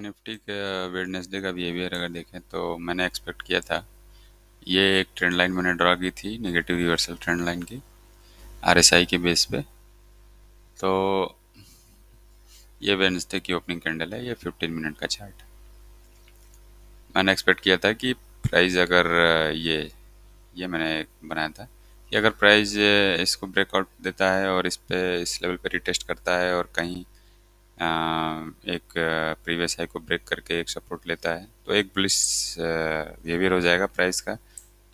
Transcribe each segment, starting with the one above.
Nifty के Wednesday का behaviour अगर देखें तो मैंने एक्सपेक्ट किया था ये एक ट्रेंड लाइन मैंने ड्रा की थी नेगेटिव रिवर्सल ट्रेंड लाइन की आरएसआई के बेस पे। तो ये वेडनेसडे की ओपनिंग कैंडल है, ये 15 मिनट का चार्ट। मैंने एक्सपेक्ट किया था कि प्राइस अगर ये मैंने बनाया था कि अगर प्राइस इसको ब्रेकआउट देता है और इस लेवल पे रिटेस्ट करता है और कहीं एक प्रीवियस हाई को ब्रेक करके एक सपोर्ट लेता है तो एक बुलिश बिहेवियर हो जाएगा प्राइस का,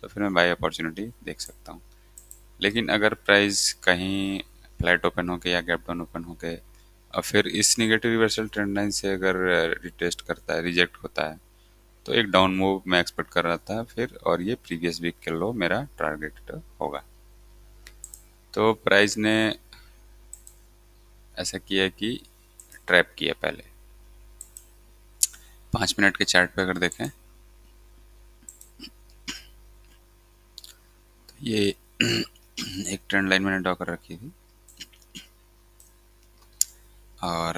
तो फिर मैं बाय अपॉर्चुनिटी देख सकता हूँ। लेकिन अगर प्राइस कहीं फ्लैट ओपन होके या गैप डाउन ओपन होके और फिर इस निगेटिव रिवर्सल ट्रेंड लाइन से अगर रिटेस्ट करता है, रिजेक्ट होता है, तो एक डाउन मूव मैं एक्सपेक्ट कर रहा था फिर, और ये प्रीवियस वीक के लो मेरा टारगेट होगा। तो प्राइस ने ऐसा किया कि ट्रैप किया पहले। 5 मिनट के चार्ट पे अगर देखें तो ये एक ट्रेंड लाइन मैंने ड्रॉ कर रखी थी और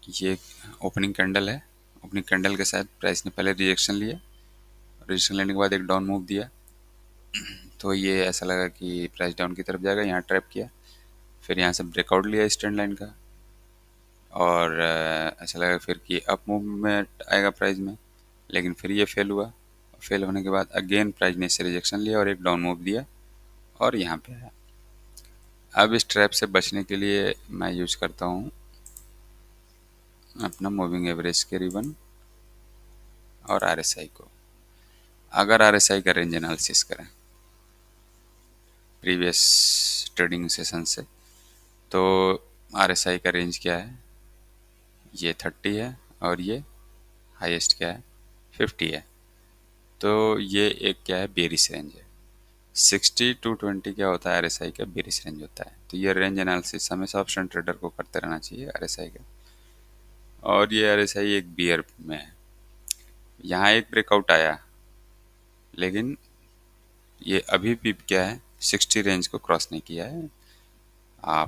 ये ओपनिंग कैंडल है। ओपनिंग कैंडल के साथ प्राइस ने पहले रिजेक्शन लिया, रिजेक्शन लेने के बाद एक डाउन मूव दिया, तो ये ऐसा लगा कि प्राइस डाउन की तरफ जाएगा, यहाँ ट्रैप किया। फिर यहाँ से ब्रेकआउट लिया इस ट्रेंड लाइन का और ऐसा लगा फिर कि अप मूवमेंट आएगा प्राइस में, लेकिन फिर ये फेल हुआ। फेल होने के बाद अगेन प्राइस ने इससे रिजेक्शन लिया और एक डाउन मूव दिया और यहाँ पे आया। अब इस ट्रैप से बचने के लिए मैं यूज करता हूँ अपना मूविंग एवरेज के रिबन और आरएसआई को। अगर आरएसआई का रेंज एनालिसिस करें प्रीवियस ट्रेडिंग सेशन से, तो आरएसआई का रेंज क्या है, ये 30 है और ये हाईएस्ट क्या है, 50 है। तो ये एक क्या है, बेरिश रेंज है। 60 to 20 क्या होता है, आरएसआई का बेरिश रेंज होता है। तो ये रेंज एनालिसिस हमेशा ऑप्शन ट्रेडर को करते रहना चाहिए आरएसआई का। और ये आरएसआई एक बियर में है, यहाँ एक ब्रेकआउट आया लेकिन ये अभी भी क्या है, 60 रेंज को क्रॉस नहीं किया है।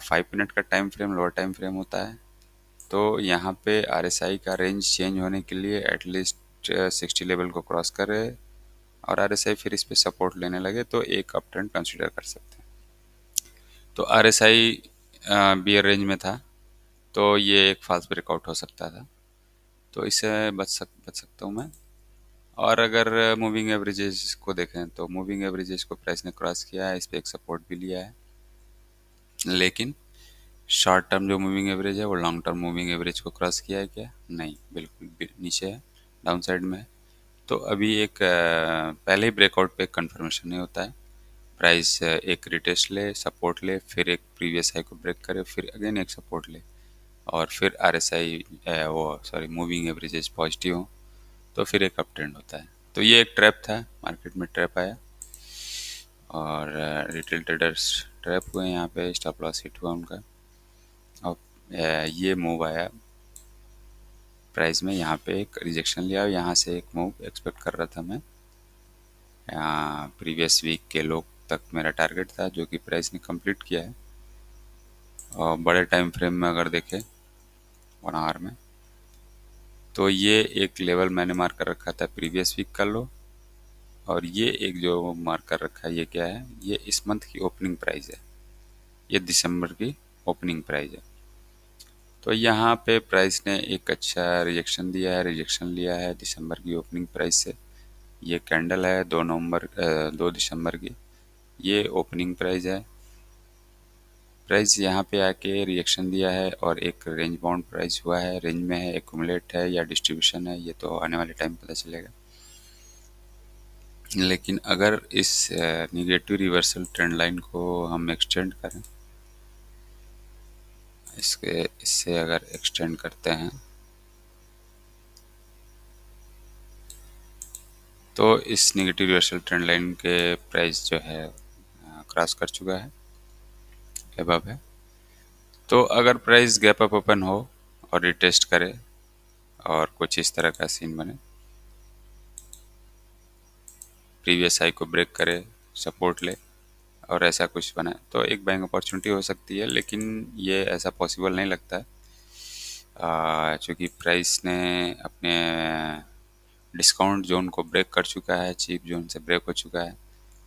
5 मिनट का time frame lower time frame होता है, तो यहाँ पे आरएसआई का रेंज चेंज होने के लिए एटलीस्ट 60 लेवल को क्रॉस करे और आरएसआई फिर इस पे सपोर्ट लेने लगे तो एक अप ट्रेंड कंसिडर कर सकते हैं। तो आरएसआई बियर रेंज में था, तो ये एक फाल्स ब्रेकआउट हो सकता था, तो इससे बच सकता हूँ मैं। और अगर मूविंग एवरेजेस को देखें तो मूविंग एवरेजेस को प्राइस ने क्रॉस किया है, इस पे एक सपोर्ट भी लिया है, लेकिन शॉर्ट टर्म जो मूविंग एवरेज है वो लॉन्ग टर्म मूविंग एवरेज को क्रॉस किया है क्या, नहीं, बिल्कुल नीचे है, डाउन साइड में है। तो अभी एक पहले ही ब्रेकआउट पे कंफर्मेशन नहीं होता है। प्राइस एक रिटेस्ट ले, सपोर्ट ले, फिर एक प्रीवियस हाई को ब्रेक करे, फिर अगेन एक सपोर्ट ले और फिर आरएसआई वो सॉरी मूविंग एवरेजेस पॉजिटिव हो तो फिर एक अप ट्रेंड होता है। तो ये एक ट्रैप था, मार्केट में ट्रैप आया और रिटेल ट्रेडर्स ट्रैप हुए, यहाँ पे स्टॉप लॉस हिट हुआ उनका। और ये मूव आया प्राइस में, यहाँ पे एक रिजेक्शन लिया और यहाँ से एक मूव एक्सपेक्ट कर रहा था मैं। यहाँ प्रीवियस वीक के लो तक मेरा टारगेट था जो कि प्राइस ने कंप्लीट किया है। और बड़े टाइम फ्रेम में अगर देखें 1 आवर में, तो ये एक लेवल मैंने मार्क कर रखा था प्रीवियस वीक का लो, और ये एक जो मार्क कर रखा है ये क्या है, ये इस मंथ की ओपनिंग प्राइस है, ये दिसंबर की ओपनिंग प्राइस है। तो यहाँ पे प्राइस ने एक अच्छा रिजेक्शन दिया है, रिजेक्शन लिया है दिसंबर की ओपनिंग प्राइस से। ये कैंडल है 2 दिसंबर की, ये ओपनिंग प्राइस है। प्राइस यहाँ पे आके रिएक्शन दिया है और एक रेंज बाउंड प्राइस हुआ है, रेंज में है, एक्यूमुलेट है या डिस्ट्रीब्यूशन है, ये तो आने वाले टाइम पता चलेगा। लेकिन अगर इस निगेटिव रिवर्सल ट्रेंड लाइन को हम एक्सटेंड करें, इससे अगर एक्सटेंड करते हैं तो इस निगेटिव रिवर्सल ट्रेंड लाइन के प्राइस जो है क्रॉस कर चुका है, अबव है। तो अगर प्राइस गैप अप ओपन हो और रिटेस्ट करे और कुछ इस तरह का सीन बने, प्रीवियस हाई को ब्रेक करे, सपोर्ट ले और ऐसा कुछ बना, तो एक बाइंग अपॉर्चुनिटी हो सकती है, लेकिन ये ऐसा पॉसिबल नहीं लगता है। चूँकि प्राइस ने अपने डिस्काउंट जोन को ब्रेक कर चुका है, चीप जोन से ब्रेक हो चुका है,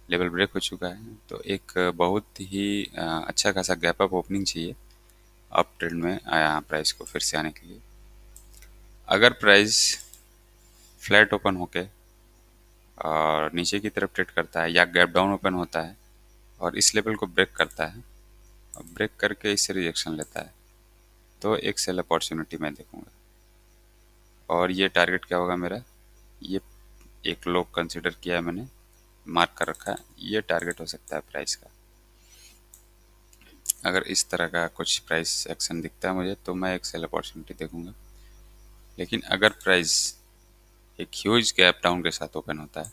लेवल ब्रेक हो चुका है, तो एक बहुत ही अच्छा खासा गैप अप ओपनिंग चाहिए अप ट्रेंड में आया प्राइस को फिर से आने के लिए। अगर प्राइस फ्लैट ओपन होके और नीचे की तरफ ट्रेड करता है या गैप डाउन ओपन होता है और इस लेवल को ब्रेक करता है और ब्रेक करके इससे रिजेक्शन लेता है, तो एक सेल अपॉर्चुनिटी मैं देखूंगा। और ये टारगेट क्या होगा मेरा, ये एक लो कंसिडर किया है मैंने, मार्क कर रखा है, ये टारगेट हो सकता है प्राइस का। अगर इस तरह का कुछ प्राइस एक्शन दिखता है मुझे तो मैं एक सेल अपॉर्चुनिटी देखूंगा। लेकिन अगर प्राइस एक ह्यूज गैप डाउन के साथ ओपन होता है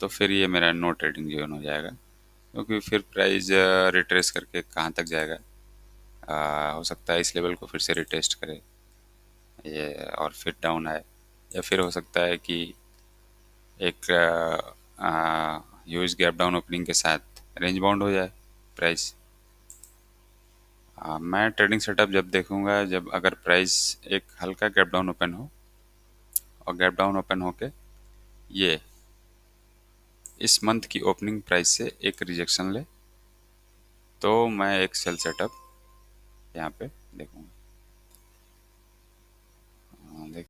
तो फिर ये मेरा नो ट्रेडिंग जोन हो जाएगा, क्योंकि फिर प्राइस रिट्रेस करके कहाँ तक जाएगा, हो सकता है इस लेवल को फिर से रिटेस्ट करे ये और फिर डाउन आए, या फिर हो सकता है कि एक ह्यूज गैप डाउन ओपनिंग के साथ रेंज बाउंड हो जाए प्राइस। मैं ट्रेडिंग सेटअप जब देखूंगा जब अगर प्राइस एक हल्का गैप डाउन ओपन हो और गैप डाउन ओपन होके ये इस मंथ की ओपनिंग प्राइस से एक रिजेक्शन ले, तो मैं एक सेल सेटअप यहाँ पे देखूंगा।